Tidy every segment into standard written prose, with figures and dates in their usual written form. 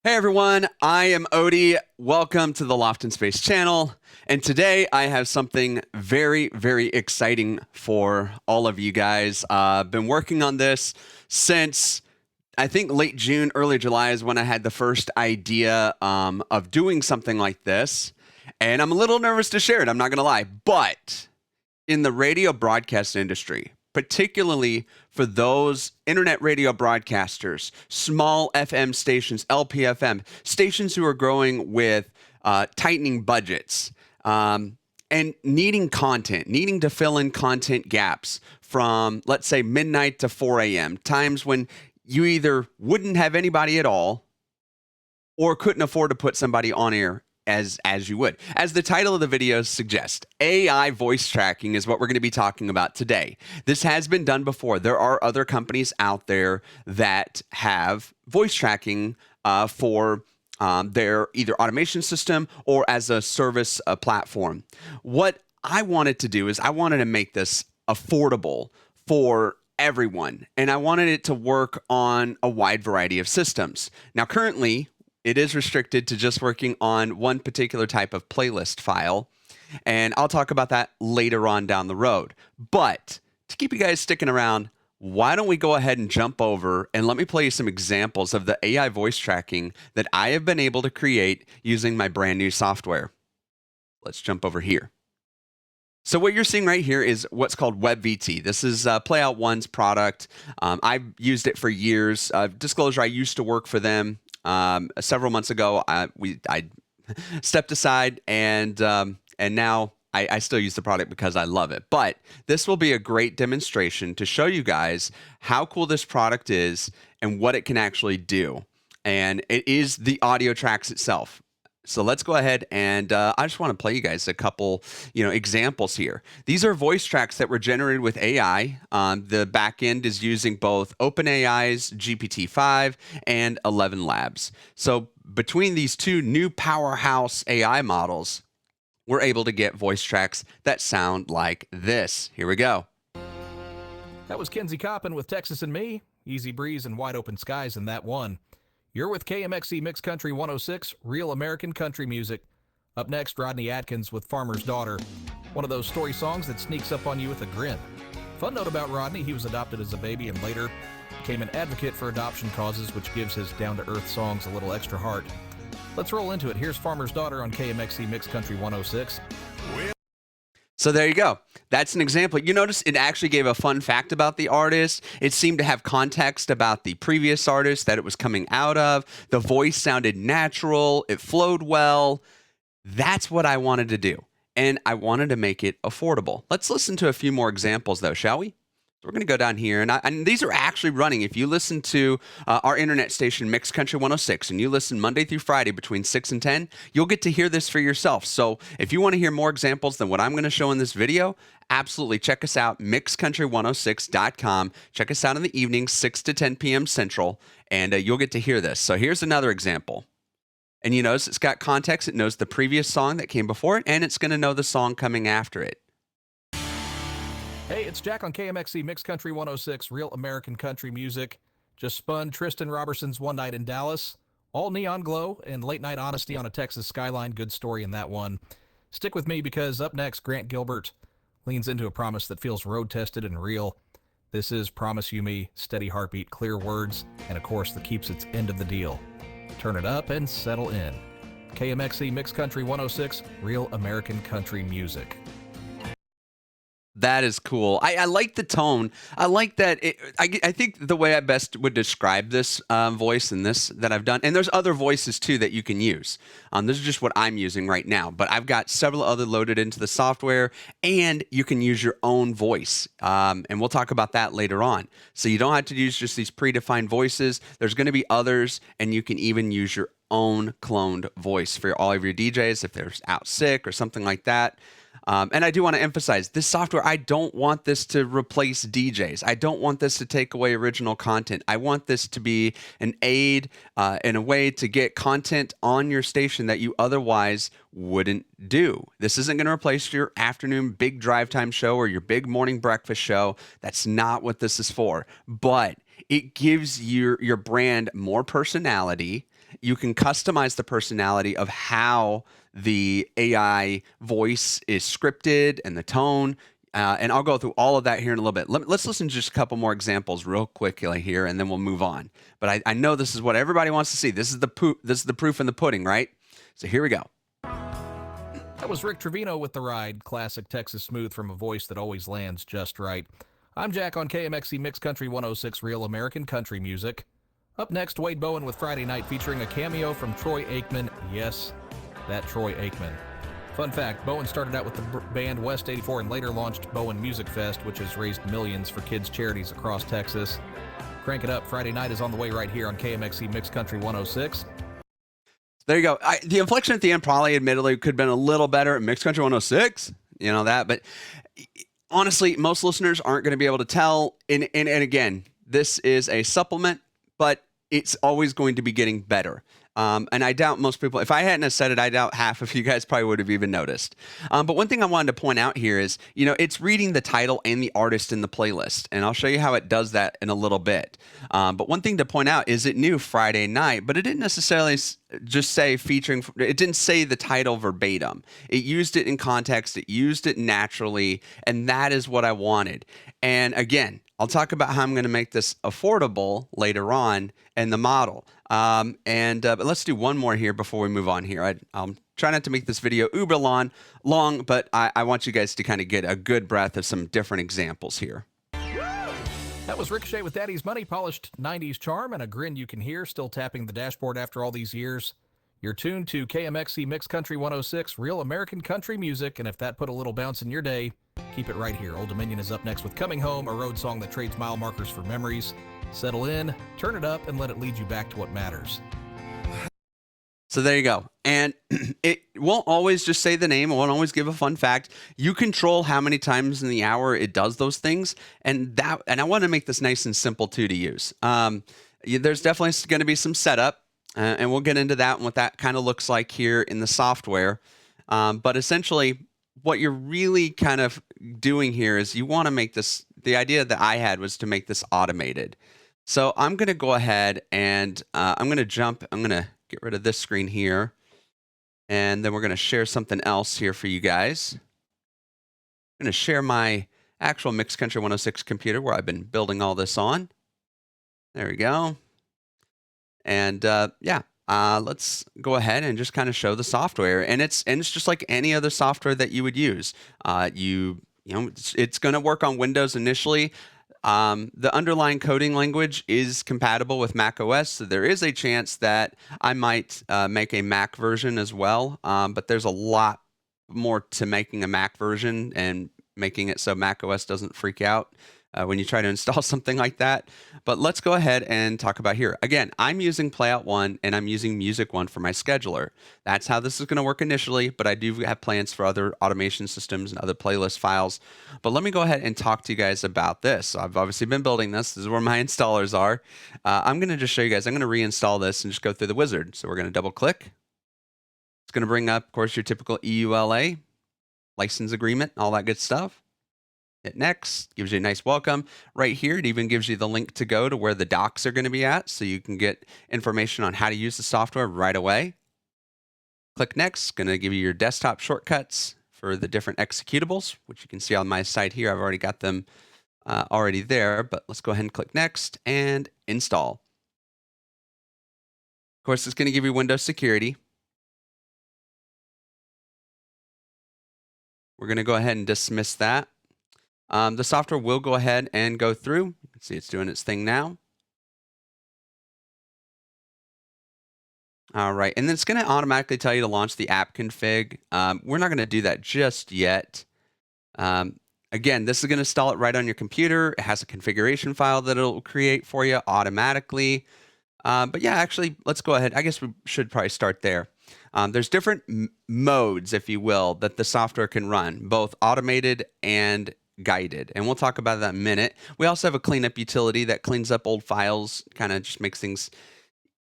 Hey everyone, I am Odie. Welcome to the LoftonSpace channel. And today I have something very, very exciting for all of you guys. I've been working on this since I think late June, early July is when I had the first idea of doing something like this. And I'm a little nervous to share it, I'm not going to lie. But in the radio broadcast industry, particularly for those internet radio broadcasters, small FM stations, LPFM, stations who are growing with tightening budgets and needing content, needing to fill in content gaps from, let's say, midnight to 4 a.m., times when you either wouldn't have anybody at all or couldn't afford to put somebody on air as you would. As the title of the video suggests, AI voice tracking is what we're going to be talking about today. This has been done before. There are other companies out there that have voice tracking for their either automation system or as a service platform. What I wanted to do is I wanted to make this affordable for everyone, and I wanted it to work on a wide variety of systems. Now, currently, it is restricted to just working on one particular type of playlist file, and I'll talk about that later on down the road. But to keep you guys sticking around, why don't we go ahead and jump over and let me play you some examples of the AI voice tracking that I have been able to create using my brand new software. Let's jump over here. So what you're seeing right here is what's called WebVT. This is Playout One's product. I've used it for years. Disclosure, I used to work for them. Several months ago, I stepped aside, and now I still use the product because I love it. But this will be a great demonstration to show you guys how cool this product is and what it can actually do. And it is the audio tracks itself. So let's go ahead and I just want to play you guys a couple, examples here. These are voice tracks that were generated with AI. The back end is using both OpenAI's GPT-5 and 11 Labs. So between these two new powerhouse AI models, we're able to get voice tracks that sound like this. Here we go. That was Kenzie Coppin with Texas and Me. Easy breeze and wide open skies in that one. You're with KMXE Mixed Country 106, Real American Country Music. Up next, Rodney Atkins with Farmer's Daughter, one of those story songs that sneaks up on you with a grin. Fun note about Rodney, he was adopted as a baby and later became an advocate for adoption causes, which gives his down-to-earth songs a little extra heart. Let's roll into it. Here's Farmer's Daughter on KMXE Mixed Country 106. So there you go. That's an example. You notice it actually gave a fun fact about the artist. It seemed to have context about the previous artist that it was coming out of. The voice sounded natural. It flowed well. That's what I wanted to do. And I wanted to make it affordable. Let's listen to a few more examples, though, shall we? So we're going to go down here, and these are actually running. If you listen to our internet station, Mixed Country 106, and you listen Monday through Friday between 6 and 10, you'll get to hear this for yourself. So if you want to hear more examples than what I'm going to show in this video, absolutely check us out, mixcountry106.com. Check us out in the evening, 6 to 10 p.m. Central, and you'll get to hear this. So here's another example. And you notice it's got context. It knows the previous song that came before it, and it's going to know the song coming after it. Hey, it's Jack on KMXE Mixed Country 106, Real American Country Music. Just spun Tristan Robertson's One Night in Dallas. All neon glow and late night honesty on a Texas skyline. Good story in that one. Stick with me because up next, Grant Gilbert leans into a promise that feels road-tested and real. This is Promise You Me, steady heartbeat, clear words, and a chorus that keeps its end of the deal. Turn it up and settle in. KMXE Mixed Country 106, Real American Country Music. That is cool. I like the tone. I like that. I think the way I best would describe this voice and this that I've done, and there's other voices too that you can use. This is just what I'm using right now, but I've got several other loaded into the software, and you can use your own voice. And we'll talk about that later on. So you don't have to use just these predefined voices. There's going to be others, and you can even use your own cloned voice for all of your DJs if they're out sick or something like that. And I do want to emphasize this software. I don't want this to replace DJs. I don't want this to take away original content. I want this to be an aid and a way to get content on your station that you otherwise wouldn't do. This isn't going to replace your afternoon big drive time show or your big morning breakfast show. That's not what this is for. But it gives your brand more personality. you can customize the personality of how the AI voice is scripted and the tone. And I'll go through all of that here in a little bit. Let's listen to just a couple more examples real quickly here, and then we'll move on. But I know this is what everybody wants to see. This is the proof in the pudding, right? So here we go. That was Rick Trevino with The Ride, classic Texas smooth from a voice that always lands just right. I'm Jack on KMXC Mixed Country 106, Real American Country Music. Up next, Wade Bowen with Friday Night, featuring a cameo from Troy Aikman. Yes, that Troy Aikman. Fun fact, Bowen started out with the band West 84 and later launched Bowen Music Fest, which has raised millions for kids' charities across Texas. Crank it up. Friday Night is on the way right here on KMXC Mixed Country 106. There you go. The inflection at the end probably, admittedly, could have been a little better at Mixed Country 106. You know that, but honestly, most listeners aren't going to be able to tell. And again, this is a supplement, but it's always going to be getting better. And I doubt most people, if I hadn't have said it, I doubt half of you guys probably would have even noticed. But one thing I wanted to point out here is, it's reading the title and the artist in the playlist. And I'll show you how it does that in a little bit. But one thing to point out is it knew Friday Night, but it didn't necessarily just say featuring, it didn't say the title verbatim. It used it in context. It used it naturally. And that is what I wanted. And again, I'll talk about how I'm going to make this affordable later on in the model. But let's do one more here before we move on here. I'll try not to make this video uber long, but I want you guys to kind of get a good breath of some different examples here. That was Ricochet with Daddy's Money, polished 90s charm and a grin you can hear, still tapping the dashboard after all these years. You're tuned to KMXC Mixed Country 106, Real American Country Music, and if that put a little bounce in your day, keep it right here. Old Dominion is up next with Coming Home, a road song that trades mile markers for memories. Settle in, turn it up, and let it lead you back to what matters. So there you go. And it won't always just say the name. It won't always give a fun fact. You control how many times in the hour it does those things. And I want to make this nice and simple, too, to use. There's definitely going to be some setup, and we'll get into that and what that kind of looks like here in the software. But essentially, what you're really kind of doing here is you want to make this, the idea that I had was to make this automated. So I'm going to go ahead and I'm going to get rid of this screen here. And then we're going to share something else here for you guys. I'm going to share my actual Mixed Country 106 computer where I've been building all this on. There we go. And let's go ahead and just kind of show the software. And it's just like any other software that you would use. It's going to work on Windows initially. The underlying coding language is compatible with Mac OS, so there is a chance that I might make a Mac version as well. But there's a lot more to making a Mac version and making it so Mac OS doesn't freak out when you try to install something like that. But let's go ahead and talk about here. Again, I'm using Playout 1 and I'm using Music 1 for my scheduler. That's how this is going to work initially, but I do have plans for other automation systems and other playlist files. But let me go ahead and talk to you guys about this. I've obviously been building this. This is where my installers are. I'm going to just show you guys. I'm going to reinstall this and just go through the wizard. So we're going to double click. It's going to bring up, of course, your typical EULA, license agreement, all that good stuff. Hit next, gives you a nice welcome. Right here, it even gives you the link to go to where the docs are going to be at, so you can get information on how to use the software right away. Click next, going to give you your desktop shortcuts for the different executables, which you can see on my side here. I've already got them already there, but let's go ahead and click next and install. Of course, it's going to give you Windows security. We're going to go ahead and dismiss that. The software will go ahead and go through. You can see it's doing its thing now. All right, and then it's going to automatically tell you to launch the app config. We're not going to do that just yet. Again, this is going to install it right on your computer. It has a configuration file that it'll create for you automatically. But yeah, actually, let's go ahead. I guess we should probably start there. There's different modes, if you will, that the software can run, both automated and guided. And we'll talk about that in a minute. We also have a cleanup utility that cleans up old files, kind of just makes things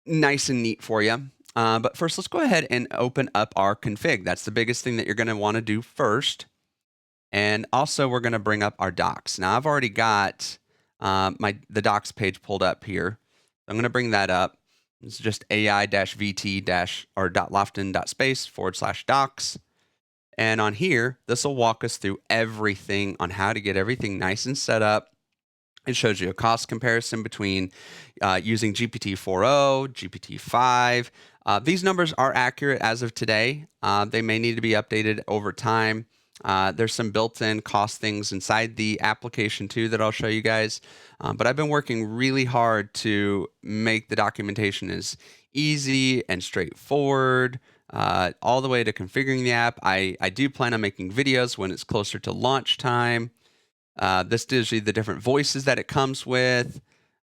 nice and neat for you. But first, let's go ahead and open up our config. That's the biggest thing that you're going to want to do first. And also, we're going to bring up our docs. Now, I've already got the docs page pulled up here. I'm going to bring that up. It's just ai-vt- or .lofton.space/docs. And on here, this will walk us through everything on how to get everything nice and set up. It shows you a cost comparison between using GPT-4o, GPT-5. These numbers are accurate as of today. They may need to be updated over time. There's some built-in cost things inside the application too that I'll show you guys. But I've been working really hard to make the documentation as easy and straightforward, all the way to configuring the app. I do plan on making videos when it's closer to launch time. This gives you the different voices that it comes with.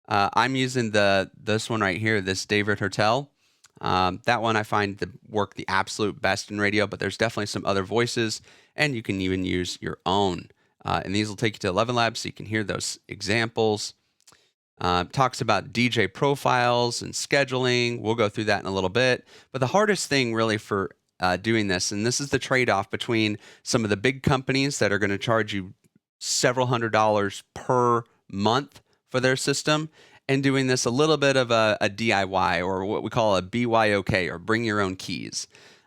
I'm using this one right here, this David Hertel. That one I find to work the absolute best in radio, but there's definitely some other voices, and you can even use your own. And these will take you to 11 Labs so you can hear those examples. Talks about DJ profiles and scheduling. We'll go through that in a little bit. But the hardest thing really for doing this, and this is the trade-off between some of the big companies that are going to charge you several $100s per month for their system, and doing this a little bit of a DIY, or what we call a BYOK, or bring your own keys.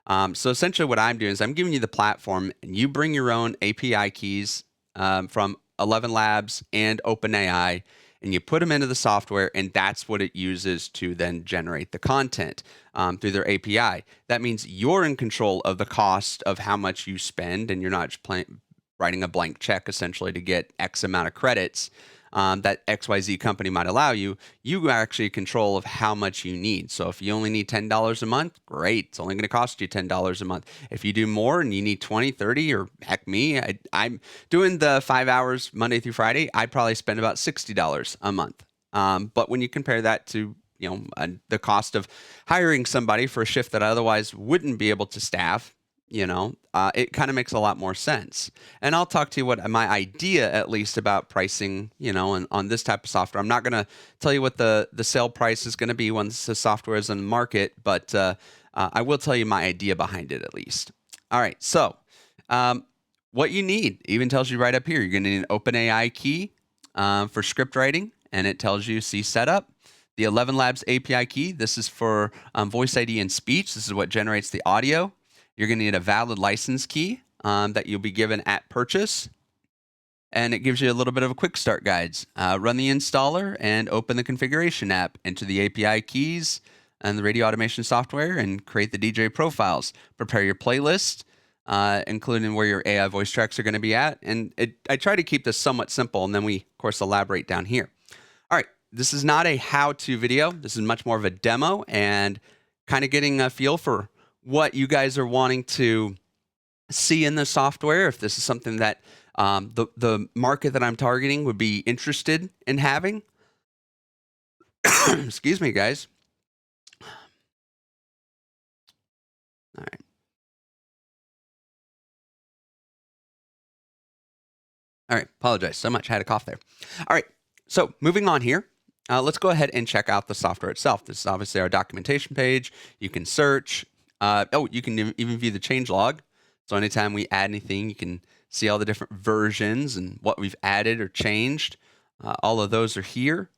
So essentially what I'm doing is I'm giving you the platform, and you bring your own API keys from 11 Labs and OpenAI, and you put them into the software, and that's what it uses to then generate the content through their API. That means you're in control of the cost of how much you spend, and you're not just writing a blank check essentially to get X amount of credits that XYZ company might allow you. You are actually in control of how much you need. So if you only need $10 a month, great. It's only going to cost you $10 a month. If you do more and you need 20, 30, or heck me, I'm doing the 5 hours Monday through Friday, I'd probably spend about $60 a month. But when you compare that to the cost of hiring somebody for a shift that I otherwise wouldn't be able to staff, it kind of makes a lot more sense. And I'll talk to you what my idea, at least, about pricing, on this type of software. I'm not going to tell you what the sale price is going to be once the software is on the market, but I will tell you my idea behind it, at least. All right, so what you need even tells you right up here. You're going to need an OpenAI key for script writing, and it tells you C setup. The 11 Labs API key, this is for voice ID and speech. This is what generates the audio. You're going to need a valid license key that you'll be given at purchase. And it gives you a little bit of a quick start guides. Run the installer and open the configuration app. Enter the API keys and the radio automation software and create the DJ profiles. Prepare your playlist, including where your AI voice tracks are going to be at. And I try to keep this somewhat simple, and then we, of course, elaborate down here. All right, this is not a how-to video. This is much more of a demo and kind of getting a feel for what you guys are wanting to see in the software, if this is something that the market that I'm targeting would be interested in having. Excuse me, guys. All right. All right, apologize so much. I had a cough there. All right, so moving on here. Let's go ahead and check out the software itself. This is obviously our documentation page. You can search. You can even view the changelog. So anytime we add anything, you can see all the different versions and what we've added or changed. All of those are here.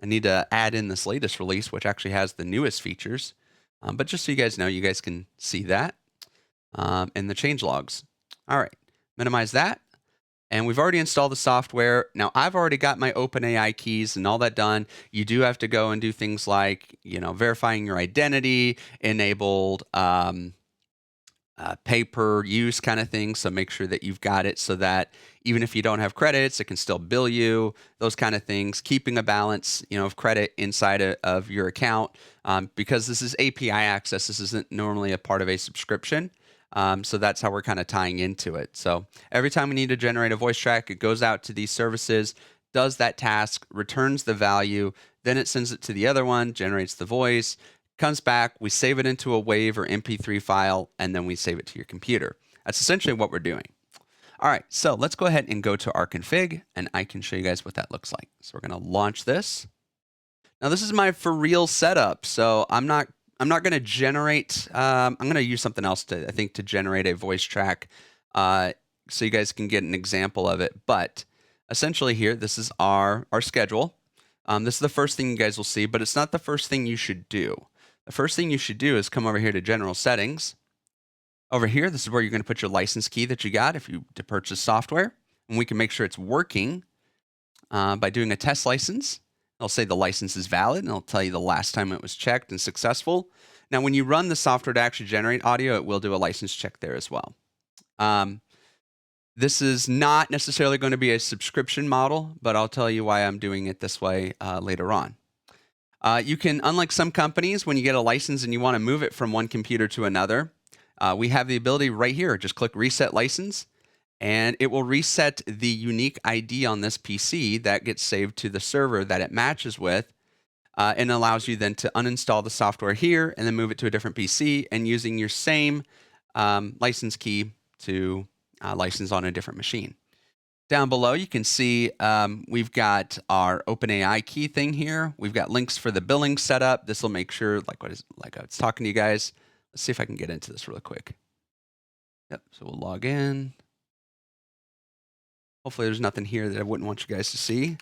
I need to add in this latest release, which actually has the newest features. But just so you guys know, you guys can see that in the changelogs. All right, minimize that. And we've already installed the software. Now, I've already got my OpenAI keys and all that done. You do have to go and do things like, verifying your identity, enabled pay-per-use kind of thing. So make sure that you've got it so that even if you don't have credits, it can still bill you, those kind of things. Keeping a balance, of credit inside of your account. Because this is API access, this isn't normally a part of a subscription. So that's how we're kind of tying into it. So every time we need to generate a voice track, it goes out to these services, does that task, returns the value, then it sends it to the other one, generates the voice, comes back, we save it into a WAV or MP3 file, and then we save it to your computer. That's essentially what we're doing. All right, so let's go ahead and go to our config, and I can show you guys what that looks like. So we're going to launch this. Now this is my for real setup, so I'm not going to generate, I'm going to use something else to generate a voice track so you guys can get an example of it. But essentially here, this is our schedule. This is the first thing you guys will see, but it's not the first thing you should do. The first thing you should do is come over here to General Settings. Over here, this is where you're going to put your license key that you got if you to purchase software. And we can make sure it's working by doing a test license. It'll say the license is valid, and it'll tell you the last time it was checked and successful. Now, when you run the software to actually generate audio, it will do a license check there as well. This is not necessarily going to be a subscription model, but I'll tell you why I'm doing it this way later on. You can, unlike some companies, when you get a license and you want to move it from one computer to another, we have the ability right here. Just click Reset License, and it will reset the unique ID on this PC that gets saved to the server that it matches with, and allows you then to uninstall the software here and then move it to a different PC, and using your same license key to license on a different machine. Down below, you can see we've got our OpenAI key thing here. We've got links for the billing setup. This will make sure, like I was talking to you guys. Let's see if I can get into this real quick. Yep, so we'll log in. Hopefully there's nothing here that I wouldn't want you guys to see.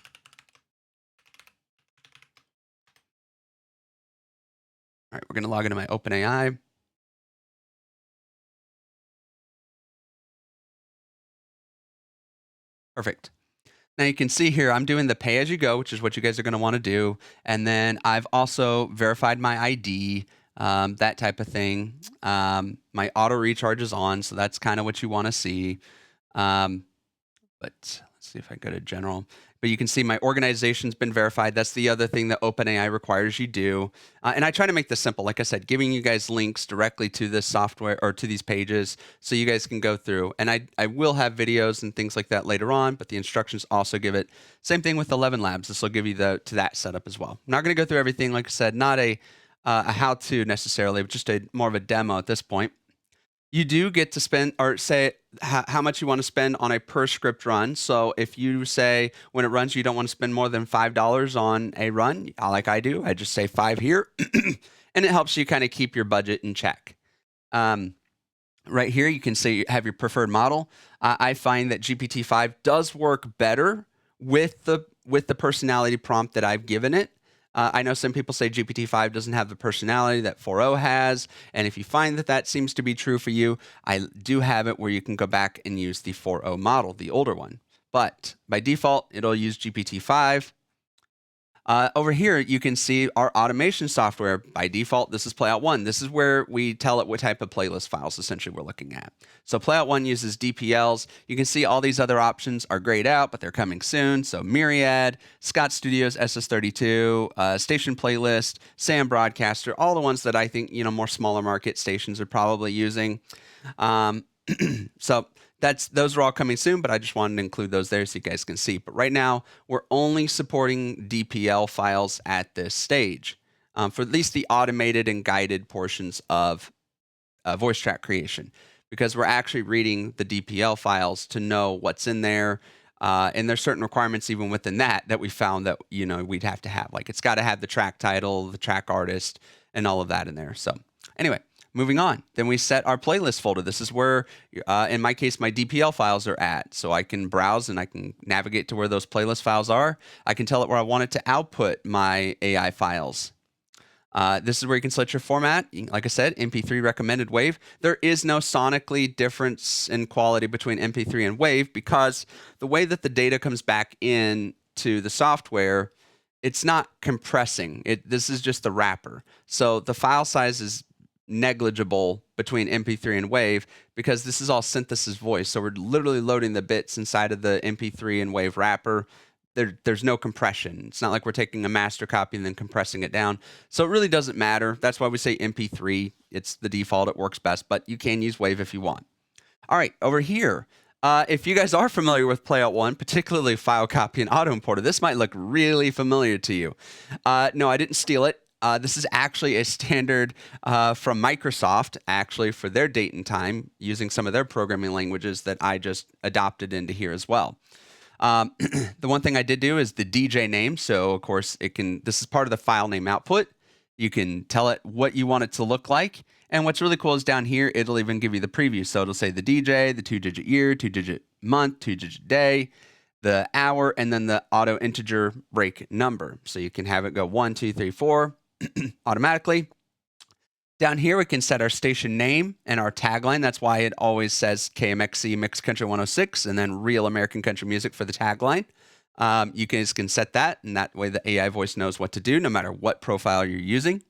All right, we're going to log into my OpenAI. Perfect. Now you can see here, I'm doing the pay as you go, which is what you guys are going to want to do. And then I've also verified my ID, that type of thing. My auto recharge is on, so that's kind of what you want to see. But let's see if I go to general. But you can see my organization's been verified. That's the other thing that OpenAI requires you do. And I try to make this simple. Like I said, giving you guys links directly to this software or to these pages so you guys can go through. And I will have videos and things like that later on, but the instructions also give it. Same thing with 11 Labs. This will give you to that setup as well. I'm not going to go through everything. Like I said, not a how-to necessarily, but just more of a demo at this point. You do get to spend or say how much you want to spend on a per script run. So if you say when it runs, you don't want to spend more than $5 on a run, like I do, I just say 5 here, and it helps you kind of keep your budget in check. Right here, you can say you have your preferred model. I find that GPT-5 does work better with the personality prompt that I've given it. I know some people say GPT-5 doesn't have the personality that 4.0 has, and if you find that seems to be true for you, I do have it where you can go back and use the 4.0 model, the older one. But by default, it'll use GPT-5. Over here, you can see our automation software. By default, this is Playout 1. This is where we tell it what type of playlist files essentially we're looking at. So Playout 1 uses DPLs. You can see all these other options are grayed out, but they're coming soon. So Myriad, Scott Studios SS32, Station Playlist, Sam Broadcaster, all the ones that I think, more smaller market stations are probably using. So those are all coming soon, but I just wanted to include those there so you guys can see. But right now, we're only supporting DPL files at this stage for at least the automated and guided portions of voice track creation, because we're actually reading the DPL files to know what's in there. And there's certain requirements even within that we found that, we'd have to have. Like it's got to have the track title, the track artist, and all of that in there. So anyway. Moving on, then we set our playlist folder. This is where, in my case, my DPL files are at. So I can browse and I can navigate to where those playlist files are. I can tell it where I want it to output my AI files. This is where you can select your format. Like I said, MP3 recommended WAV. There is no sonically difference in quality between MP3 and WAV because the way that the data comes back in to the software, it's not compressing. This is just the wrapper. So the file size is negligible between MP3 and WAV because this is all synthesis voice. So we're literally loading the bits inside of the MP3 and WAV wrapper. There's no compression. It's not like we're taking a master copy and then compressing it down. So it really doesn't matter. That's why we say MP3. It's the default. It works best, but you can use WAV if you want. All right, over here. If you guys are familiar with Playout 1, particularly File Copy and Auto Importer, this might look really familiar to you. No, I didn't steal it. This is actually a standard from Microsoft, actually, for their date and time, using some of their programming languages that I just adopted into here as well. The one thing I did do is the DJ name. So, of course, this is part of the file name output. You can tell it what you want it to look like. And what's really cool is down here, it'll even give you the preview. So it'll say the DJ, the 2-digit year, 2-digit month, 2-digit day. the hour, and then the auto integer break number. So you can have it go 1, 2, 3, 4 automatically. Down here, we can set our station name and our tagline. That's why it always says KMXC Mixed Country 106 and then Real American Country Music for the tagline. You guys can set that, and that way the AI voice knows what to do no matter what profile you're using.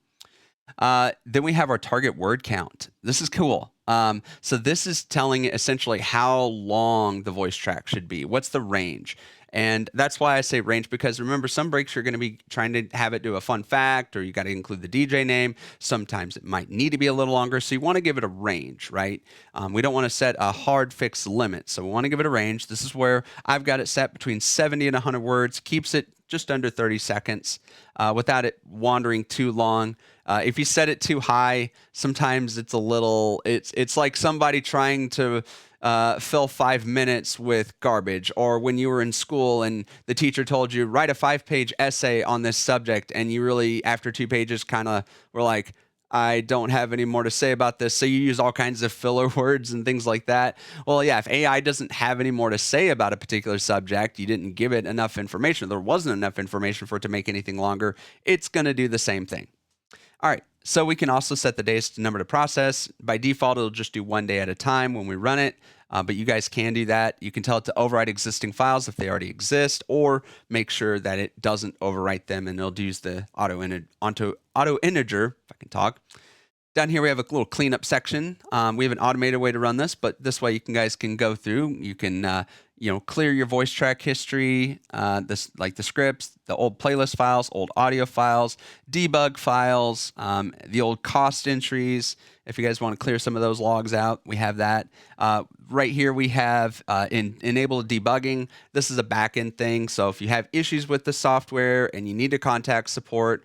Then we have our target word count. This is cool. So this is telling it essentially how long the voice track should be. What's the range? And that's why I say range, because remember, some breaks you're going to be trying to have it do a fun fact, or you got to include the DJ name. Sometimes it might need to be a little longer. So you want to give it a range, right? We don't want to set a hard fixed limit. So we want to give it a range. This is where I've got it set between 70 and 100 words, keeps it just under 30 seconds without it wandering too long. If you set it too high, sometimes it's a little, it's like somebody trying to fill 5 minutes with garbage, or when you were in school and the teacher told you write a 5-page essay on this subject, and you really, after 2 pages, kind of were like, I don't have any more to say about this. So you use all kinds of filler words and things like that. Well, yeah, if AI doesn't have any more to say about a particular subject, you didn't give it enough information, there wasn't enough information for it to make anything longer, it's going to do the same thing. All right, so we can also set the days number to process. By default, it'll just do 1 day at a time when we run it, but you guys can do that. You can tell it to overwrite existing files if they already exist, or make sure that it doesn't overwrite them, and it'll use the auto integer, if I can talk. Down here, we have a little cleanup section. We have an automated way to run this, but this way you guys can go through. You can clear your voice track history, like the scripts, the old playlist files, old audio files, debug files, the old cost entries. If you guys want to clear some of those logs out, we have that. Right here we have enable debugging. This is a backend thing. So if you have issues with the software and you need to contact support,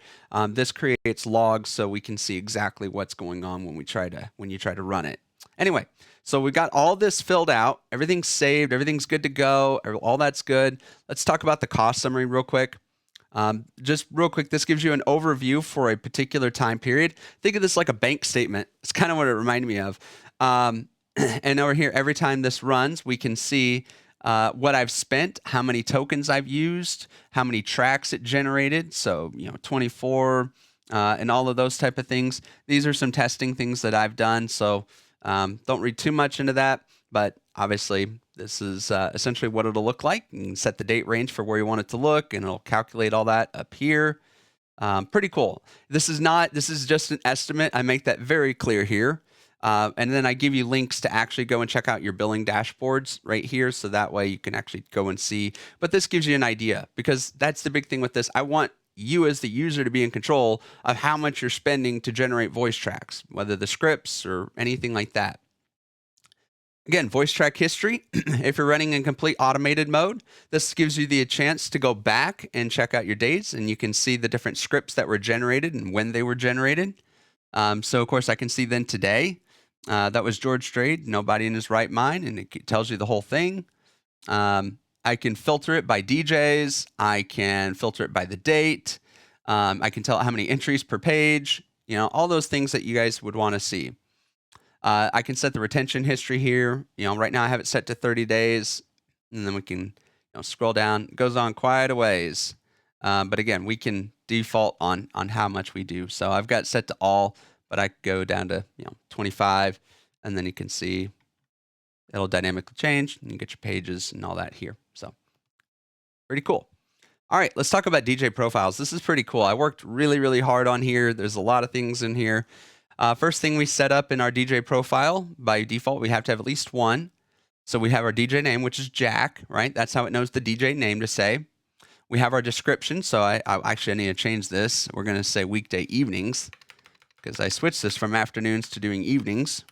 this creates logs so we can see exactly what's going on when you try to run it. Anyway, so we got all this filled out. Everything's saved. Everything's good to go. All that's good. Let's talk about the cost summary real quick. Just real quick, this gives you an overview for a particular time period. Think of this like a bank statement. It's kind of what it reminded me of. And over here, every time this runs, we can see what I've spent, how many tokens I've used, how many tracks it generated. So, 24 and all of those type of things. These are some testing things that I've done. So don't read too much into that. But obviously, this is essentially what it'll look like. You can set the date range for where you want it to look, and it'll calculate all that up here. Pretty cool. This is just an estimate. I make that very clear here. And then I give you links to actually go and check out your billing dashboards right here. So that way you can actually go and see. But this gives you an idea, because that's the big thing with this. I want you as the user to be in control of how much you're spending to generate voice tracks, whether the scripts or anything like that. Again, voice track history. If you're running in complete automated mode, this gives you the chance to go back and check out your dates, and you can see the different scripts that were generated and when they were generated. So, of course, I can see then today. That was George Strait, Nobody in His Right Mind, and it tells you the whole thing. I can filter it by DJs. I can filter it by the date. I can tell how many entries per page, all those things that you guys would want to see. I can set the retention history here. Right now I have it set to 30 days, and then we can scroll down. It goes on quite a ways. But again, we can default on how much we do. So I've got it set to all, but I go down to 25, and then you can see it'll dynamically change, and you get your pages and all that here. So pretty cool. All right, let's talk about DJ profiles. This is pretty cool. I worked really, really hard on here. There's a lot of things in here. First thing we set up in our DJ profile, by default, we have to have at least one. So we have our DJ name, which is Jack, right? That's how it knows the DJ name to say. We have our description. So I actually need to change this. We're going to say weekday evenings, because I switched this from afternoons to doing evenings.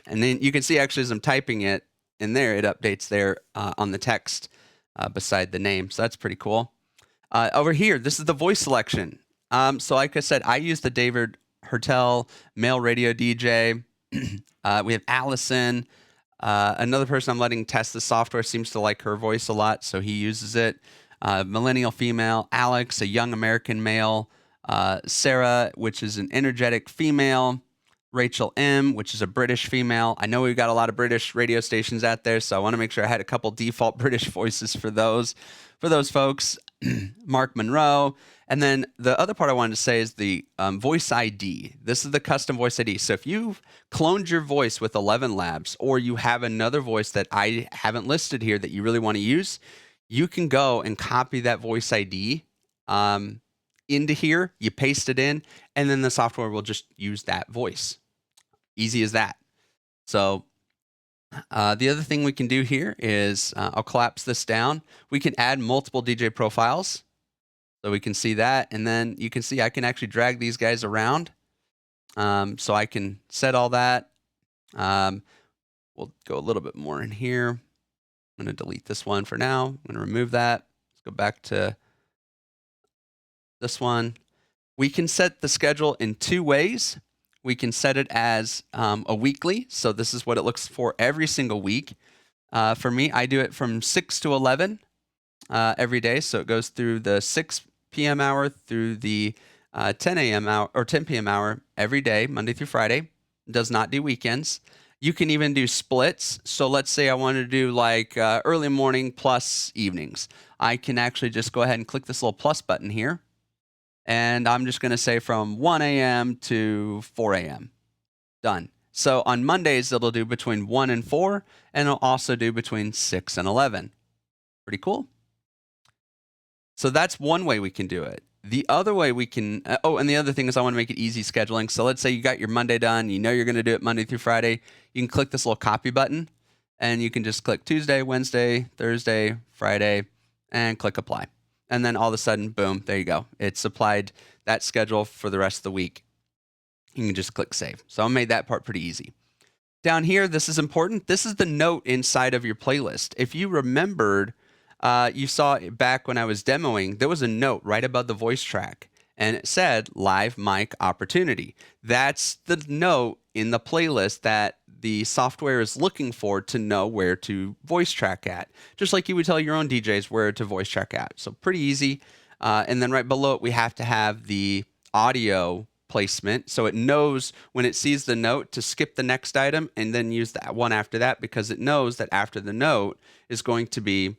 And then you can see actually as I'm typing it in there, it updates there on the text beside the name. So that's pretty cool. Over here, this is the voice selection. So like I said, I use the David Hertel male radio DJ. We have Allison. Another person I'm letting test the software seems to like her voice a lot, so he uses it. Millennial female. Alex, a young American male. Sarah, which is an energetic female. Rachel M, which is a British female. I know we've got a lot of British radio stations out there, so I want to make sure I had a couple default British voices for those folks. Mark Monroe. And then the other part I wanted to say is the voice ID. This is the custom voice ID. So if you've cloned your voice with 11 Labs, or you have another voice that I haven't listed here that you really want to use, you can go and copy that voice ID into here. You paste it in, and then the software will just use that voice. Easy as that. So the other thing we can do here is I'll collapse this down. We can add multiple DJ profiles. So we can see that. And then you can see I can actually drag these guys around. So I can set all that. We'll go a little bit more in here. I'm going to delete this one for now. I'm going to remove that. Let's go back to this one. We can set the schedule in two ways. We can set it as a weekly. So this is what it looks for every single week. For me, I do it from 6 to 11 every day. So it goes through the 6 p.m. hour through the 10 a.m. hour or 10 p.m. hour every day, Monday through Friday. It does not do weekends. You can even do splits. So let's say I want to do like early morning plus evenings. I can actually just go ahead and click this little plus button here. And I'm just going to say from 1 a.m. to 4 a.m. Done. So on Mondays, it'll do between 1 and 4, and it'll also do between 6 and 11. Pretty cool. So that's one way we can do it. The other way we can, and the other thing is I want to make it easy scheduling. So let's say you got your Monday done, you know you're going to do it Monday through Friday. You can click this little copy button, and you can just click Tuesday, Wednesday, Thursday, Friday, and click apply. And then all of a sudden, boom, there you go. It's applied that schedule for the rest of the week. You can just click save. So I made that part pretty easy. Down here, this is important. This is the note inside of your playlist. If you remembered, you saw back when I was demoing, there was a note right above the voice track, and it said live mic opportunity. That's the note in the playlist that the software is looking for to know where to voice track at, just like you would tell your own DJs where to voice track at. So pretty easy. And then right below it, we have to have the audio placement. So it knows when it sees the note to skip the next item and then use that one after that, because it knows that after the note is going to be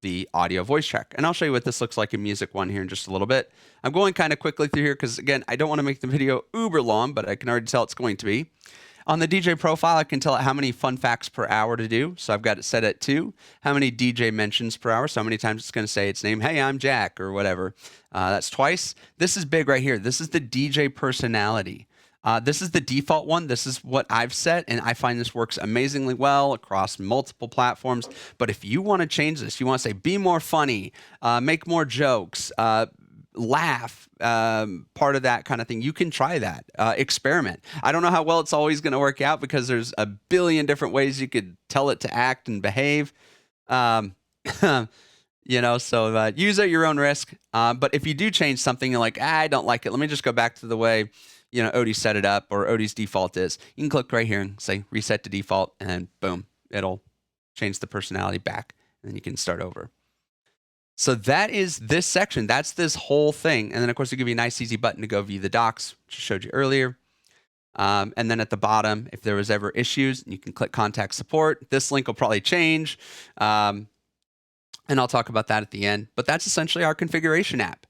the audio voice track. And I'll show you what this looks like in music one here in just a little bit. I'm going kind of quickly through here because, again, I don't want to make the video uber long, but I can already tell it's going to be. On the DJ profile, I can tell it how many fun facts per hour to do. So I've got it set at 2. How many DJ mentions per hour. So how many times it's going to say its name. Hey, I'm Jack or whatever. That's twice. This is big right here. This is the DJ personality. This is the default one. This is what I've set, and I find this works amazingly well across multiple platforms. But if you want to change this, you want to say, be more funny, make more jokes, laugh, part of that kind of thing, you can try that. Experiment. I don't know how well it's always going to work out because there's a billion different ways you could tell it to act and behave. You know, so use at your own risk. But if you do change something, you're like, I don't like it. Let me just go back to the way, you know, Odie set it up, or Odie's default is. You can click right here and say reset to default, and then boom, it'll change the personality back, and then you can start over. So that is this section. That's this whole thing. And then, of course, it'll give you a nice, easy button to go view the docs, which I showed you earlier. And then at the bottom, if there was ever issues, you can click contact support. This link will probably change. And I'll talk about that at the end. But that's essentially our configuration app.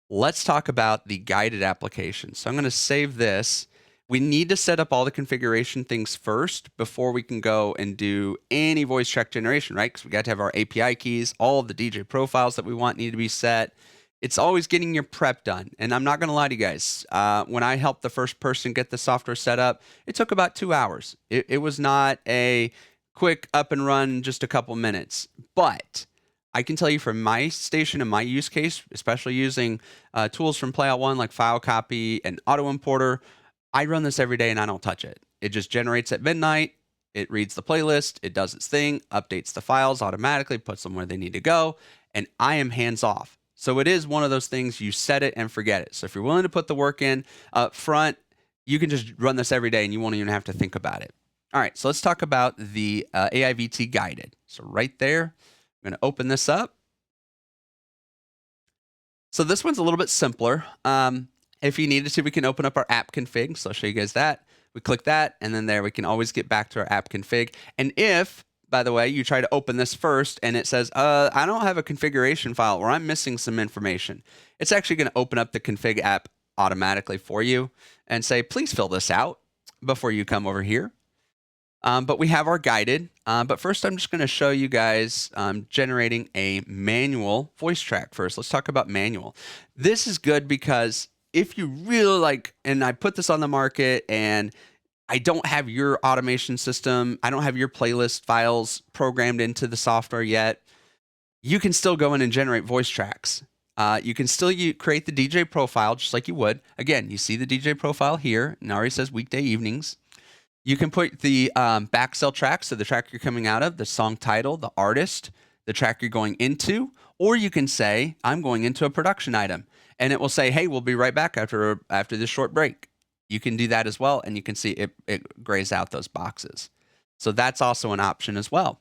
Let's talk about the guided application. So I'm going to save this. We need to set up all the configuration things first before we can go and do any voice track generation, right? Because we got to have our API keys, all of the DJ profiles that we want need to be set. It's always getting your prep done. And I'm not going to lie to you guys. When I helped the first person get the software set up, it took about 2 hours. It was not a quick up and run, just a couple minutes. But I can tell you from my station and my use case, especially using tools from Playout One like File Copy and Auto Importer, I run this every day and I don't touch it. It just generates at midnight. It reads the playlist. It does its thing, updates the files automatically, puts them where they need to go, and I am hands off. So it is one of those things, you set it and forget it. So if you're willing to put the work in up front, you can just run this every day and you won't even have to think about it. All right, so let's talk about the AIVT guided. So right there, I'm going to open this up. So this one's a little bit simpler. If you needed to, we can open up our app config. So I'll show you guys that. We click that, and then there we can always get back to our app config. And if, by the way, you try to open this first and it says, I don't have a configuration file or I'm missing some information, it's actually going to open up the config app automatically for you and say, please fill this out before you come over here. But we have our guided. But first, I'm just going to show you guys generating a manual voice track first. Let's talk about manual. This is good because if you really like, and I put this on the market and I don't have your automation system, I don't have your playlist files programmed into the software yet, you can still go in and generate voice tracks. You can still create the DJ profile just like you would. Again, you see the DJ profile here, and it already says weekday evenings. You can put the backsell track, so the track you're coming out of, the song title, the artist, the track you're going into, or you can say, I'm going into a production item. And it will say, hey, we'll be right back after this short break. You can do that as well, and you can see it grays out those boxes. So that's also an option as well.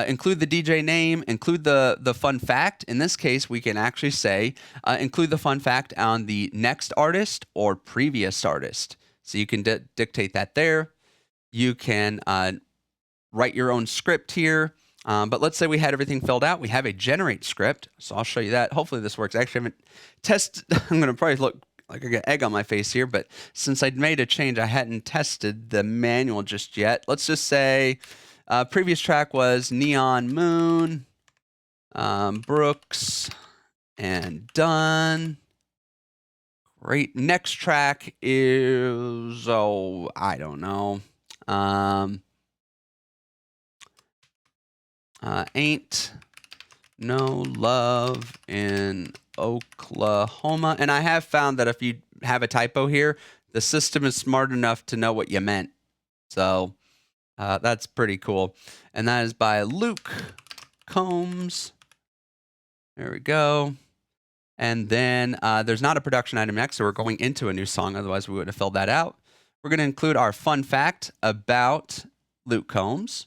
Include the DJ name, include the fun fact. In this case, we can actually say, include the fun fact on the next artist or previous artist. So you can dictate that there. You can write your own script here. But let's say we had everything filled out. We have a generate script. So I'll show you that. Hopefully this works. Actually, I haven't tested. I'm going to probably look like I got egg on my face here. But since I'd made a change, I hadn't tested the manual just yet. Let's just say previous track was Neon Moon, Brooks, and Dunn. Great. Next track is, I don't know. Ain't No Love in Oklahoma. And I have found that if you have a typo here, the system is smart enough to know what you meant. So that's pretty cool. And that is by Luke Combs. There we go. And then there's not a production item next, so we're going into a new song. Otherwise, we would have filled that out. We're going to include our fun fact about Luke Combs.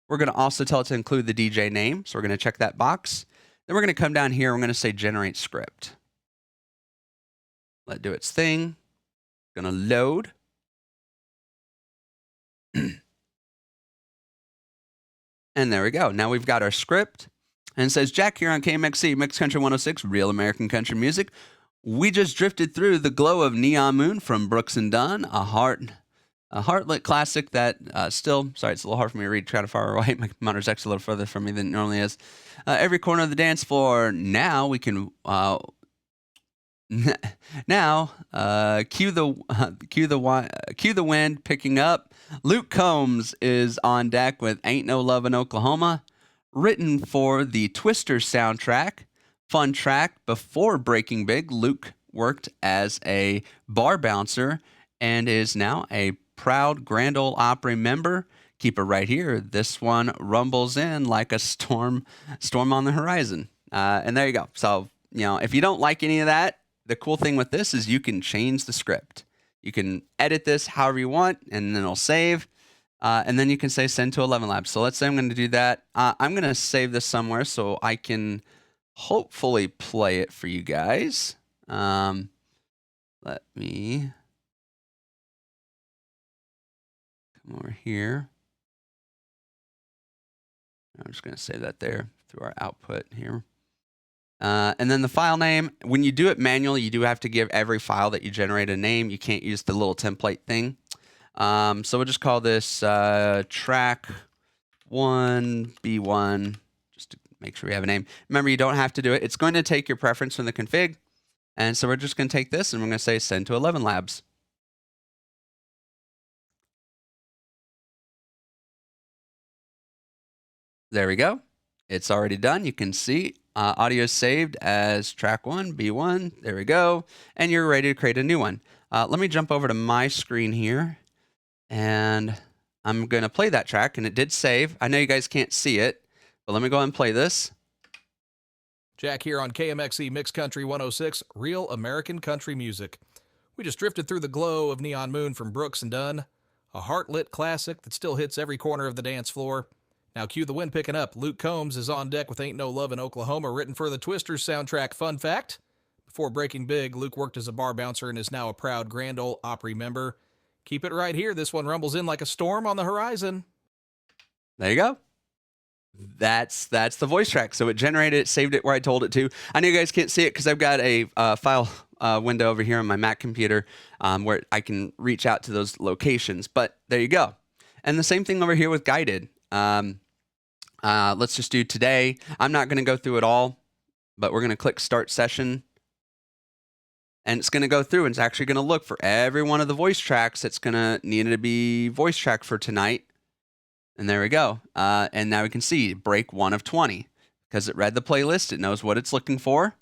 We're going to also tell it to include the DJ name, so we're going to check that box. Then we're going to come down here. We're going to say generate script. Let it do its thing. Going to load. And there we go. Now we've got our script. And it says, Jack here on KMXC, Mixed Country 106, Real American Country Music. We just drifted through the glow of Neon Moon from Brooks and Dunn, a heartlit classic that still, sorry, it's a little hard for me to read, kind of far away. My monitor's actually a little further from me than it normally is. Every corner of the dance floor. Now we can, cue the wind picking up. Luke Combs is on deck with Ain't No Love in Oklahoma. Written for the Twister soundtrack. Fun track, before Breaking Big, Luke worked as a bar bouncer and is now a proud Grand Ole Opry member. Keep it right here. This one rumbles in like a storm on the horizon. And there you go. So, if you don't like any of that, the cool thing with this is you can change the script. You can edit this however you want, and then it'll save. And then you can say send to 11 Labs. So let's say I'm going to do that. I'm going to save this somewhere so I can hopefully play it for you guys. Let me come over here. I'm just going to save that there through our output here. And then the file name, when you do it manually, you do have to give every file that you generate a name. You can't use the little template thing. So we'll just call this track 1B1, just to make sure we have a name. Remember, you don't have to do it. It's going to take your preference from the config. And so we're just going to take this and we're going to say send to 11 Labs. There we go. It's already done. You can see audio saved as track 1B1. There we go. And you're ready to create a new one. Let me jump over to my screen here. And I'm going to play that track, and it did save. I know you guys can't see it, but let me go ahead and play this. Jack here on KMXC Mixed Country 106, Real American Country Music. We just drifted through the glow of Neon Moon from Brooks and Dunn, a heart-lit classic that still hits every corner of the dance floor. Now cue the wind picking up. Luke Combs is on deck with Ain't No Love in Oklahoma, written for the Twisters soundtrack. Fun fact, before Breaking Big, Luke worked as a bar bouncer and is now a proud Grand Ole Opry member. Keep it right here. This one rumbles in like a storm on the horizon. There you go. That's the voice track. So it generated it, saved it where I told it to. I know you guys can't see it because I've got a file window over here on my Mac computer where I can reach out to those locations. But there you go. And the same thing over here with guided. Let's just do today. I'm not going to go through it all, but we're going to click Start Session. And it's going to go through and it's actually going to look for every one of the voice tracks that's going to need to be voice track for tonight. And there we go. And now we can see break 1 of 20 because it read the playlist. It knows what it's looking for.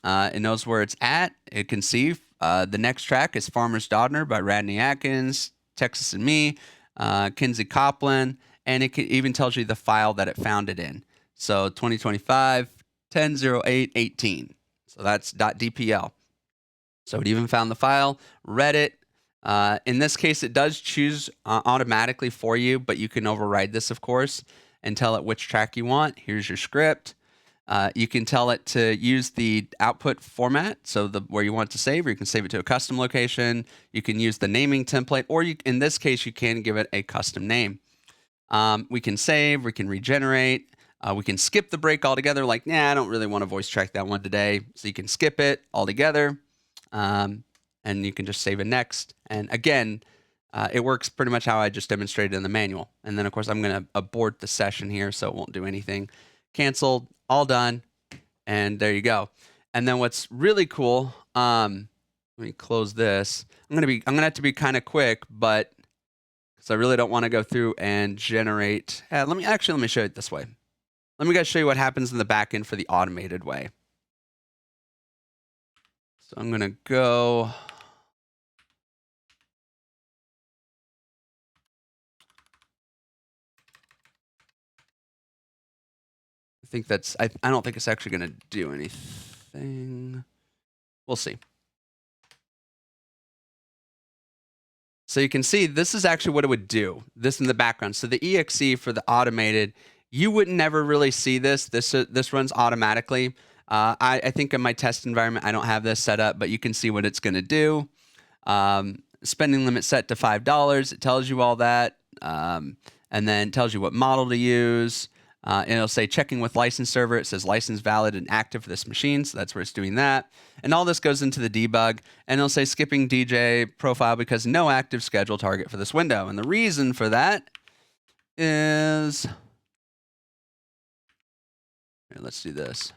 It knows where it's at. It can see the next track is Farmer's Daughter by Radney Atkins, Texas and Me, Kinsey Copland, and it even tells you the file that it found it in. So 2025 10/08/18. So that's .dpl. So it even found the file, read it. In this case, it does choose automatically for you, but you can override this, of course, and tell it which track you want. Here's your script. You can tell it to use the output format, so where you want to save, or you can save it to a custom location. You can use the naming template, or in this case, you can give it a custom name. We can save, we can regenerate, we can skip the break altogether, like, nah, I don't really want to voice track that one today. So you can skip it altogether. And you can just save it next. And again, it works pretty much how I just demonstrated in the manual. And then, of course, I'm going to abort the session here so it won't do anything. Canceled, all done, and there you go. And then what's really cool, let me close this. I'm gonna have to be kind of quick, but because I really don't want to go through and generate. Let me show you it this way. Let me show you what happens in the back end for the automated way. So I'm gonna go. I don't think it's actually going to do anything. We'll see. So you can see this is actually what it would do. This in the background. So the exe for the automated, you would never really see this. This runs automatically. I think in my test environment, I don't have this set up, but you can see what it's going to do. Spending limit set to $5. It tells you all that. And then tells you what model to use. And it'll say checking with license server. It says license valid and active for this machine. So that's where it's doing that. And all this goes into the debug. And it'll say skipping DJ profile because no active schedule target for this window. And the reason for that is, here, let's do this.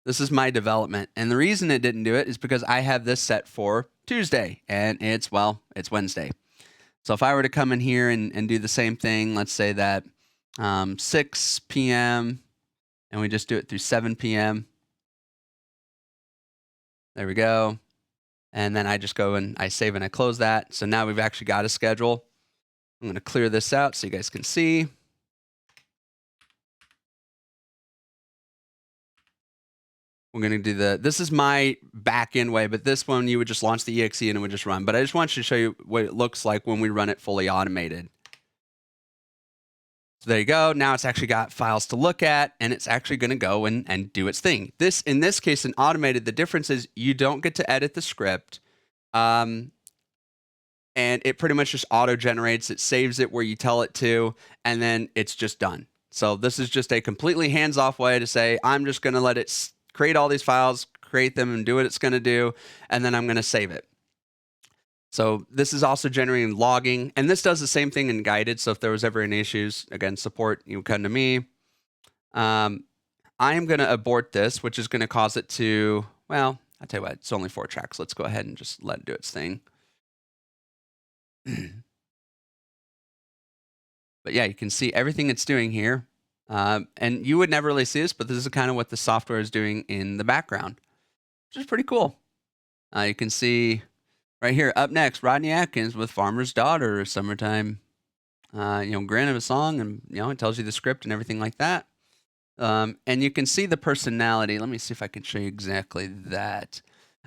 This is my development. And the reason it didn't do it is because I have this set for Tuesday. And it's Wednesday. So if I were to come in here and do the same thing, let's say that 6 p.m. and we just do it through 7 p.m. There we go. And then I just go and I save and I close that. So now we've actually got a schedule. I'm going to clear this out so you guys can see. We're going to do this is my back-end way, but this one you would just launch the exe and it would just run. But I just want you to show you what it looks like when we run it fully automated. So there you go. Now it's actually got files to look at, and it's actually going to go and do its thing. In this case, in automated, the difference is you don't get to edit the script. And it pretty much just auto-generates. It saves it where you tell it to, and then it's just done. So this is just a completely hands-off way to say, I'm just going to let it create all these files, create them, and do what it's going to do, and then I'm going to save it. So this is also generating logging, and this does the same thing in guided. So if there was ever any issues, again, support, you come to me. I am going to abort this, which is going to cause it to, well, I'll tell you what, it's only 4 tracks. Let's go ahead and just let it do its thing. But yeah, you can see everything it's doing here. And you would never really see this, but this is kind of what the software is doing in the background, which is pretty cool. You can see right here, up next, Rodney Atkins with Farmer's Daughter, Summertime, grin of a song, and, it tells you the script and everything like that. And you can see the personality. Let me see if I can show you exactly that.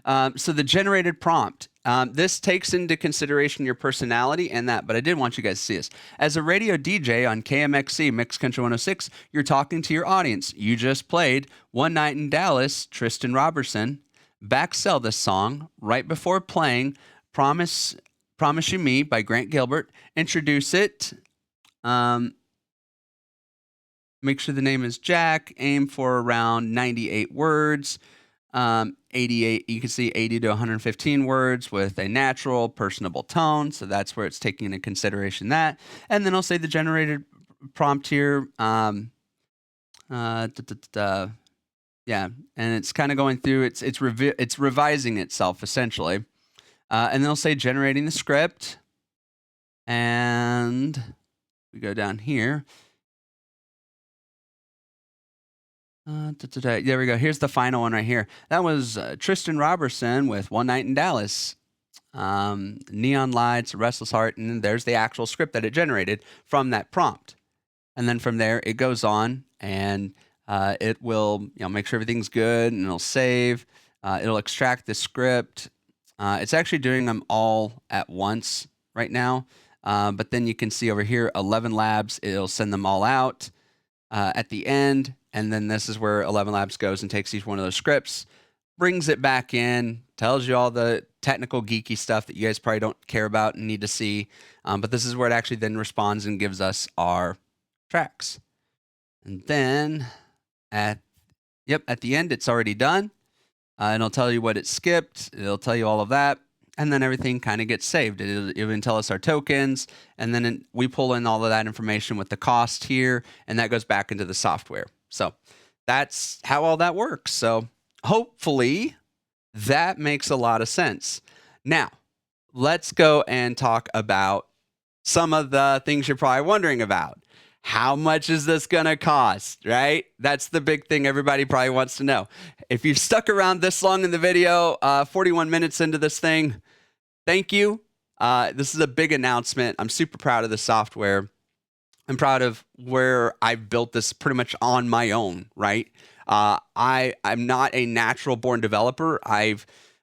So the generated prompt, This takes into consideration your personality and that, but I did want you guys to see this. As a radio DJ on KMXC, Mixed Country 106, you're talking to your audience. You just played One Night in Dallas, Tristan Robertson. Backsell this song right before playing Promise You Me by Grant Gilbert. Introduce it. Make sure the name is Jack. Aim for around 98 words. 88, you can see 80 to 115 words with a natural, personable tone. So that's where it's taking into consideration that. And then I'll say the generated prompt here. Yeah, and it's kind of going through. It's revising itself essentially. And then I'll say generating the script. And we go down here. There we go. Here's the final one right here. That was Tristan Robertson with One Night in Dallas. Neon Lights, Restless Heart, and then there's the actual script that it generated from that prompt. And then from there, it goes on and it will make sure everything's good, and it'll save. It'll extract the script. It's actually doing them all at once right now. But then you can see over here, 11 Labs, it'll send them all out at the end. And then this is where 11 Labs goes and takes each one of those scripts, brings it back in, tells you all the technical geeky stuff that you guys probably don't care about and need to see. But this is where it actually then responds and gives us our tracks. And then at the end, it's already done. And it'll tell you what it skipped. It'll tell you all of that. And then everything kind of gets saved. It'll even tell us our tokens. And then we pull in all of that information with the cost here. And that goes back into the software. So that's how all that works. So hopefully that makes a lot of sense. Now, let's go and talk about some of the things you're probably wondering about. How much is this going to cost, right? That's the big thing everybody probably wants to know. If you've stuck around this long in the video, 41 minutes into this thing, thank you. This is a big announcement. I'm super proud of the software. I'm proud of where I've built this pretty much on my own, right? I'm not a natural born developer. I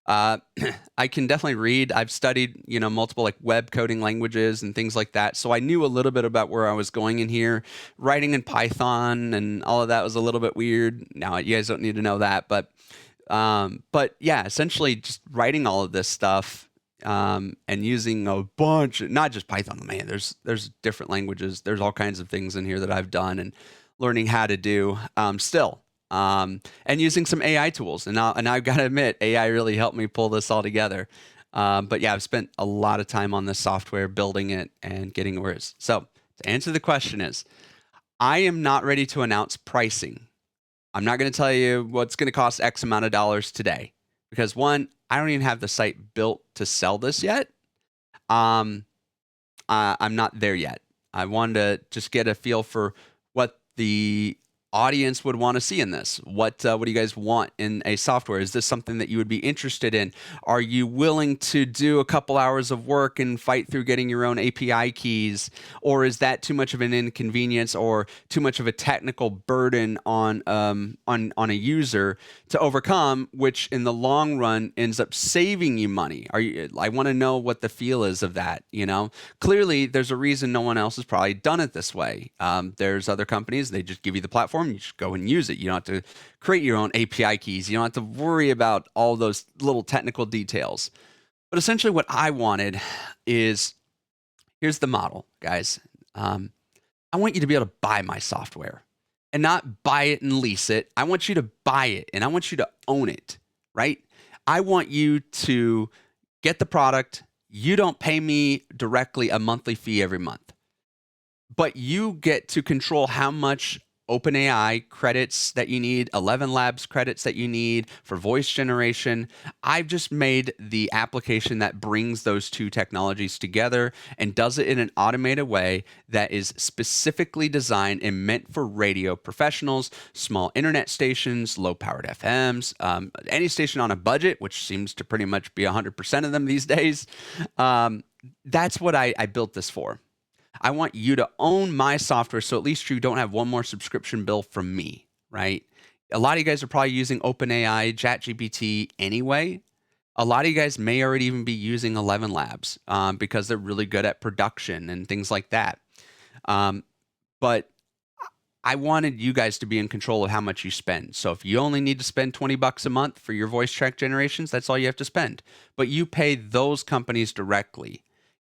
can definitely read. I've studied, multiple like web coding languages and things like that. So I knew a little bit about where I was going in here. Writing in Python and all of that was a little bit weird. Now you guys don't need to know that, but yeah, essentially just writing all of this stuff. And using a bunch, not just Python, man, there's different languages. There's all kinds of things in here that I've done and learning how to do, still. And using some AI tools. And I've got to admit, AI really helped me pull this all together. But yeah, I've spent a lot of time on this software, building it and getting where it's. So to answer the question is, I am not ready to announce pricing. I'm not going to tell you what's going to cost X amount of dollars today. Because one, I don't even have the site built to sell this yet. I'm not there yet. I wanted to just get a feel for what the audience would want to see in this. What do you guys want in a software? Is this something that you would be interested in? Are you willing to do a couple hours of work and fight through getting your own API keys? Or is that too much of an inconvenience or too much of a technical burden on a user to overcome, which in the long run ends up saving you money? I want to know what the feel is of that, Clearly, there's a reason no one else has probably done it this way. There's other companies, they just give you the platform. You just go and use it. You don't have to create your own API keys. You don't have to worry about all those little technical details. But essentially what I wanted is, here's the model, guys. I want you to be able to buy my software and not buy it and lease it. I want you to buy it and I want you to own it, right? I want you to get the product. You don't pay me directly a monthly fee every month, but you get to control how much OpenAI credits that you need, 11 Labs credits that you need for voice generation. I've just made the application that brings those two technologies together and does it in an automated way that is specifically designed and meant for radio professionals, small internet stations, low-powered FMs, any station on a budget, which seems to pretty much be 100% of them these days. That's what I built this for. I want you to own my software so at least you don't have one more subscription bill from me, right? A lot of you guys are probably using OpenAI, ChatGPT anyway. A lot of you guys may already even be using 11 Labs because they're really good at production and things like that. Um, but I wanted you guys to be in control of how much you spend. So if you only need to spend 20 bucks a month for your voice track generations, that's all you have to spend. But you pay those companies directly.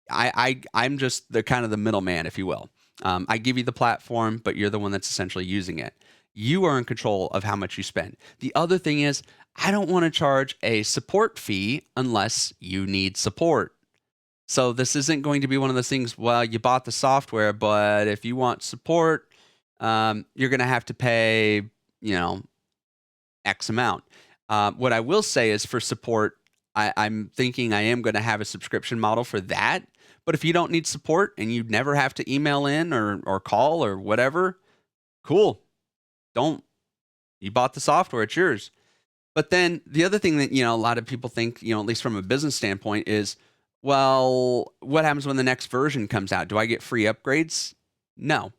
I'm just the kind of the middleman, if you will. I give you the platform, but you're the one that's essentially using it. You are in control of how much you spend. The other thing is, I don't want to charge a support fee unless you need support. So this isn't going to be one of those things, well, you bought the software, but if you want support, you're going to have to pay, X amount. What I will say is for support, I'm thinking I am going to have a subscription model for that. But if you don't need support and you never have to email in or call or whatever, cool. Don't. You bought the software, it's yours. But then the other thing that, a lot of people think, at least from a business standpoint is, well, what happens when the next version comes out? Do I get free upgrades? No.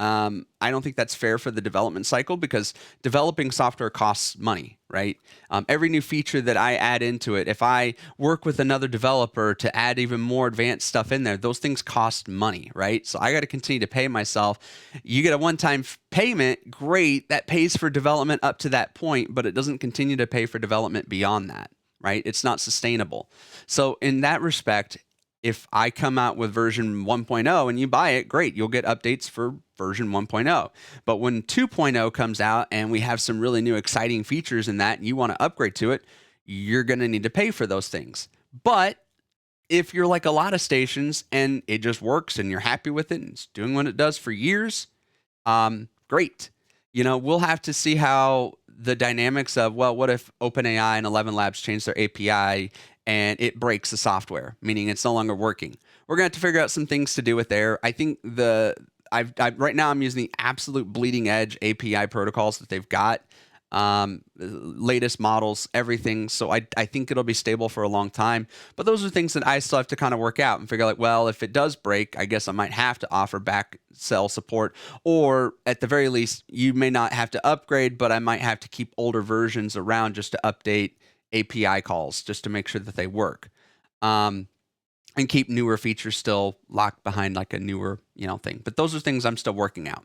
I don't think that's fair for the development cycle because developing software costs money, right? Every new feature that I add into it, if I work with another developer to add even more advanced stuff in there, those things cost money, right? So I got to continue to pay myself. You get a one-time payment, great. That pays for development up to that point, but it doesn't continue to pay for development beyond that, right? It's not sustainable. So in that respect, if I come out with version 1.0 and you buy it, great, you'll get updates for version 1.0. But when 2.0 comes out and we have some really new exciting features in that and you want to upgrade to it, you're going to need to pay for those things. But if you're like a lot of stations and it just works and you're happy with it and it's doing what it does for years, great. We'll have to see how the dynamics of, well, what if OpenAI and 11 Labs change their API and it breaks the software, meaning it's no longer working. We're going to have to figure out some things to do with there. I think right now I'm using the absolute bleeding edge API protocols that they've got, latest models, everything. So I think it'll be stable for a long time. But those are things that I still have to kind of work out and figure out, well, if it does break, I guess I might have to offer back sell support, or at the very least, you may not have to upgrade, but I might have to keep older versions around just to update API calls just to make sure that they work, and keep newer features still locked behind like a newer, thing. But those are things I'm still working out.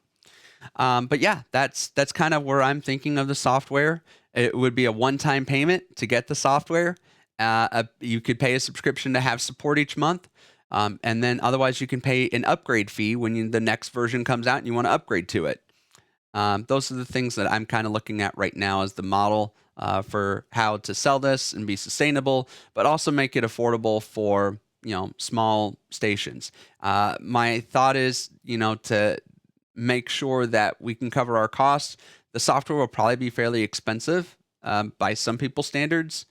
But yeah, that's kind of where I'm thinking of the software. It would be a one-time payment to get the software. You could pay a subscription to have support each month. And then otherwise you can pay an upgrade fee when the next version comes out and you want to upgrade to it. Those are the things that I'm kind of looking at right now as the model for how to sell this and be sustainable, but also make it affordable for, small stations. My thought is, to make sure that we can cover our costs. The software will probably be fairly expensive by some people's standards,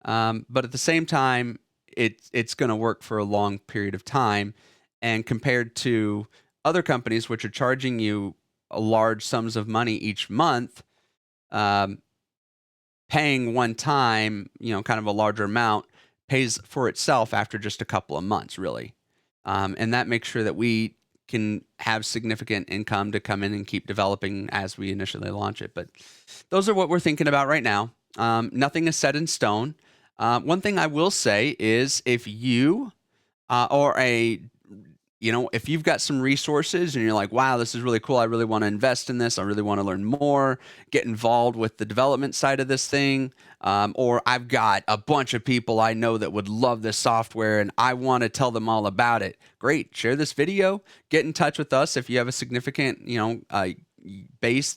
but at the same time, it's going to work for a long period of time. And compared to other companies, which are charging you large sums of money each month, paying one time, kind of a larger amount, pays for itself after just a couple of months, really. And that makes sure that we can have significant income to come in and keep developing as we initially launch it. But those are what we're thinking about right now. Nothing is set in stone. One thing I will say is if you if you've got some resources and you're like, wow, this is really cool. I really want to invest in this. I really want to learn more, get involved with the development side of this thing. Or I've got a bunch of people I know that would love this software and I want to tell them all about it. Great. Share this video. Get in touch with us if you have a significant, networking base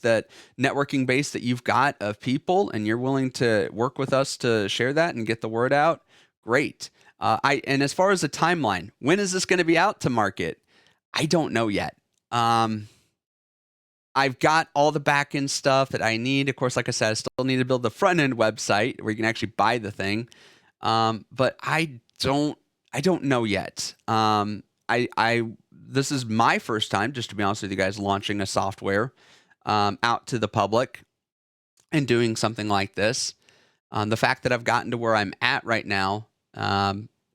that you've got of people and you're willing to work with us to share that and get the word out. Great. And as far as the timeline, when is this going to be out to market? I don't know yet. I've got all the back end stuff that I need. Of course, like I said, I still need to build the front end website where you can actually buy the thing. But I don't know yet. This is my first time, just to be honest with you guys, launching a software, out to the public and doing something like this. The fact that I've gotten to where I'm at right now,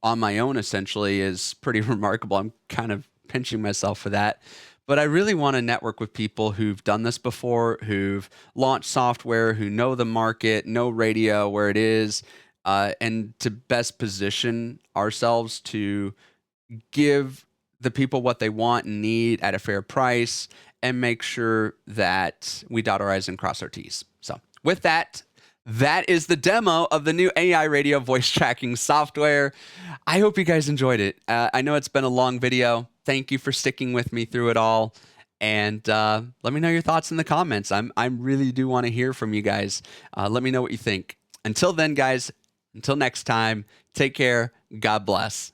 on my own essentially is pretty remarkable. I'm kind of pinching myself for that. But I really want to network with people who've done this before, who've launched software, who know the market, know radio, where it is, and to best position ourselves to give the people what they want and need at a fair price and make sure that we dot our I's and cross our T's. So with that, that is the demo of the new AI radio voice tracking software. I hope you guys enjoyed it. I know it's been a long video. Thank you for sticking with me through it all. And let me know your thoughts in the comments. I really do want to hear from you guys. Let me know what you think. Until then, guys, until next time, take care. God bless.